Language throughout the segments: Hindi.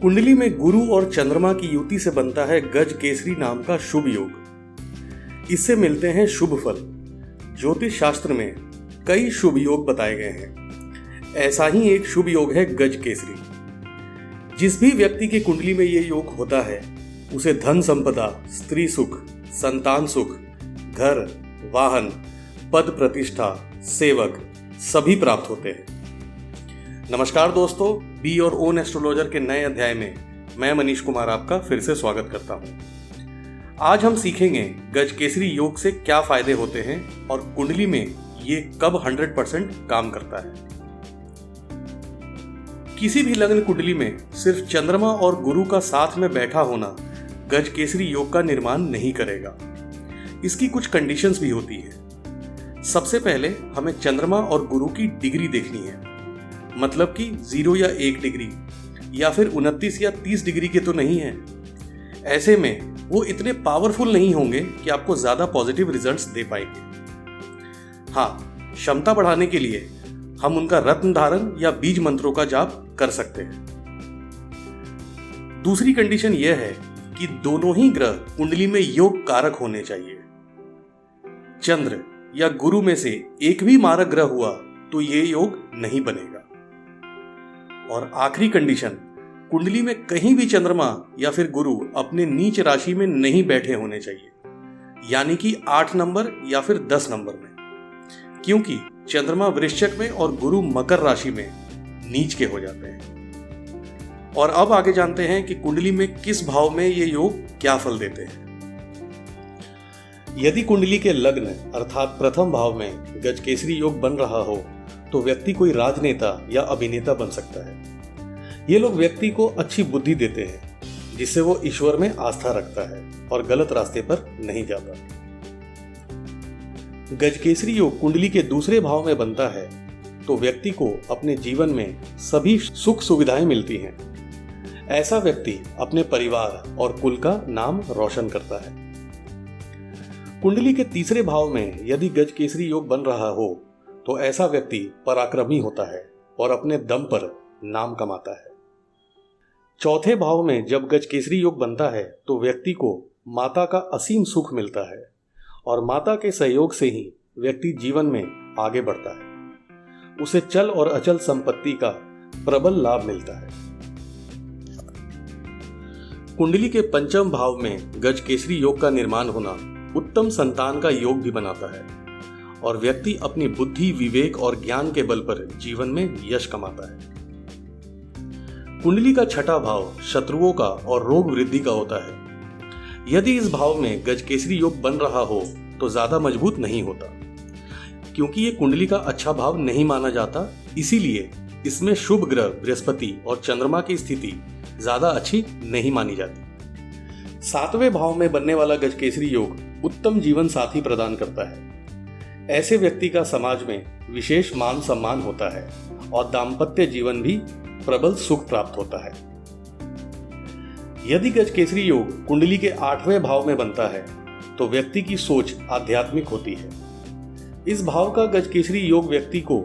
कुंडली में गुरु और चंद्रमा की युति से बनता है गज केसरी नाम का शुभ योग। इससे मिलते हैं शुभ फल। ज्योतिष शास्त्र में कई शुभ योग बताए गए हैं। ऐसा ही एक शुभ योग है गज केसरी। जिस भी व्यक्ति की कुंडली में ये योग होता है उसे धन संपदा, स्त्री सुख, संतान सुख, घर, वाहन, पद प्रतिष्ठा, सेवक सभी प्राप्त होते हैं। नमस्कार दोस्तों, बी और ओन एस्ट्रोलॉजर के नए अध्याय में मैं मनीष कुमार आपका फिर से स्वागत करता हूं। आज हम सीखेंगे गज केसरी योग से क्या फायदे होते हैं और कुंडली में ये कब 100% काम करता है। किसी भी लग्न कुंडली में सिर्फ चंद्रमा और गुरु का साथ में बैठा होना गज केसरी योग का निर्माण नहीं करेगा। इसकी कुछ कंडीशंस भी होती है। सबसे पहले हमें चंद्रमा और गुरु की डिग्री देखनी है, मतलब कि 0 या 1 डिग्री या फिर 29 या 30 डिग्री के तो नहीं है। ऐसे में वो इतने पावरफुल नहीं होंगे कि आपको ज्यादा पॉजिटिव रिजल्ट्स दे पाएंगे। हाँ, क्षमता बढ़ाने के लिए हम उनका रत्न धारण या बीज मंत्रों का जाप कर सकते हैं। दूसरी कंडीशन यह है कि दोनों ही ग्रह कुंडली में योग कारक होने चाहिए। चंद्र या गुरु में से एक भी मारक ग्रह हुआ तो ये योग नहीं बनेगा। और आखिरी कंडीशन, कुंडली में कहीं भी चंद्रमा या फिर गुरु अपने नीच राशि में नहीं बैठे होने चाहिए, यानी कि 8 नंबर या फिर 10 नंबर में, क्योंकि चंद्रमा वृश्चिक में और गुरु मकर राशि में नीच के हो जाते हैं। और अब आगे जानते हैं कि कुंडली में किस भाव में ये योग क्या फल देते हैं। यदि कुंडली के लग्न अर्थात प्रथम भाव में गज केसरी योग बन रहा हो तो व्यक्ति कोई राजनेता या अभिनेता बन सकता है। ये लोग व्यक्ति को अच्छी बुद्धि देते हैं, जिससे वो ईश्वर में आस्था रखता है और गलत रास्ते पर नहीं जाता। गज केसरी योग कुंडली के दूसरे भाव में बनता है तो व्यक्ति को अपने जीवन में सभी सुख सुविधाएं मिलती हैं। ऐसा व्यक्ति अपने परिवार और कुल का नाम रोशन करता है। कुंडली के तीसरे भाव में यदि गज केसरी योग बन रहा हो तो ऐसा व्यक्ति पराक्रमी होता है और अपने दम पर नाम कमाता है। चौथे भाव में जब गज केसरी योग बनता है तो व्यक्ति को माता का असीम सुख मिलता है और माता के सहयोग से ही व्यक्ति जीवन में आगे बढ़ता है। उसे चल और अचल संपत्ति का प्रबल लाभ मिलता है। कुंडली के पंचम भाव में गज केसरी योग का निर्माण होना उत्तम संतान का योग भी बनाता है और व्यक्ति अपनी बुद्धि, विवेक और ज्ञान के बल पर जीवन में यश कमाता है। कुंडली का छठा भाव शत्रुओं का और रोग वृद्धि का होता है। यदि इस भाव में गज केसरी योग बन रहा हो तो ज्यादा मजबूत नहीं होता, क्योंकि ये कुंडली का अच्छा भाव नहीं माना जाता। इसीलिए इसमें शुभ ग्रह बृहस्पति और चंद्रमा की स्थिति ज्यादा अच्छी नहीं मानी जाती। 7वें भाव में बनने वाला गज केसरी योग उत्तम जीवन साथी प्रदान करता है। ऐसे व्यक्ति का समाज में विशेष मान सम्मान होता है और दाम्पत्य जीवन भी प्रबल सुख प्राप्त होता है। यदि गज केसरी योग कुंडली के 8वें भाव में बनता है तो व्यक्ति की सोच आध्यात्मिक होती है। इस भाव का गज केसरी योग व्यक्ति को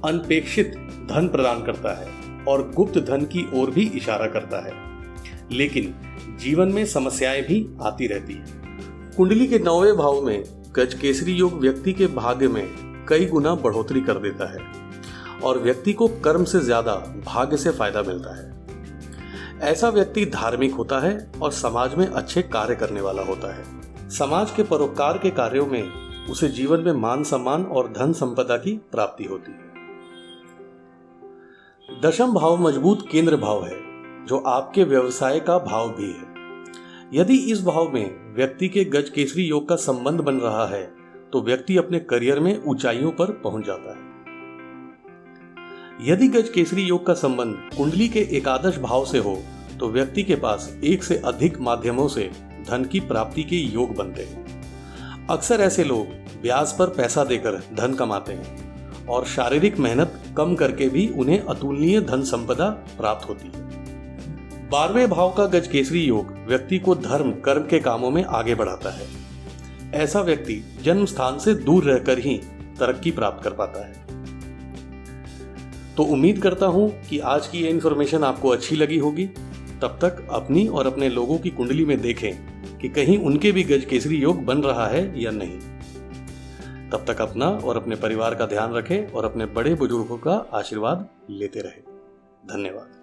अनपेक्षित धन प्रदान करता है और गुप्त धन की ओर भी इशारा करता है, लेकिन जीवन में समस्याएं भी आती रहती है। कुंडली के 9वें भाव में गज केसरी योग व्यक्ति के भाग्य में कई गुना बढ़ोतरी कर देता है और व्यक्ति को कर्म से ज्यादा भाग्य से फायदा मिलता है। ऐसा व्यक्ति धार्मिक होता है और समाज में अच्छे कार्य करने वाला होता है। समाज के परोपकार के कार्यों में उसे जीवन में मान सम्मान और धन संपदा की प्राप्ति होती है। 10वां भाव मजबूत केंद्र भाव है, जो आपके व्यवसाय का भाव भी है। यदि इस भाव में व्यक्ति के गज केसरी योग का संबंध बन रहा है तो व्यक्ति अपने करियर में ऊंचाइयों पर पहुंच जाता है। यदि गज केसरी योग का संबंध कुंडली के एकादश भाव से हो तो व्यक्ति के पास एक से अधिक माध्यमों से धन की प्राप्ति के योग बनते हैं। अक्सर ऐसे लोग ब्याज पर पैसा देकर धन कमाते हैं और शारीरिक मेहनत कम करके भी उन्हें अतुलनीय धन संपदा प्राप्त होती है। 12वें भाव का गज केसरी योग व्यक्ति को धर्म कर्म के कामों में आगे बढ़ाता है। ऐसा व्यक्ति जन्म स्थान से दूर रहकर ही तरक्की प्राप्त कर पाता है। तो उम्मीद करता हूं कि आज की ये इन्फॉर्मेशन आपको अच्छी लगी होगी। तब तक अपनी और अपने लोगों की कुंडली में देखें कि कहीं उनके भी गजकेसरी योग बन रहा है या नहीं। तब तक अपना और अपने परिवार का ध्यान रखें और अपने बड़े बुजुर्गों का आशीर्वाद लेते रहें। धन्यवाद।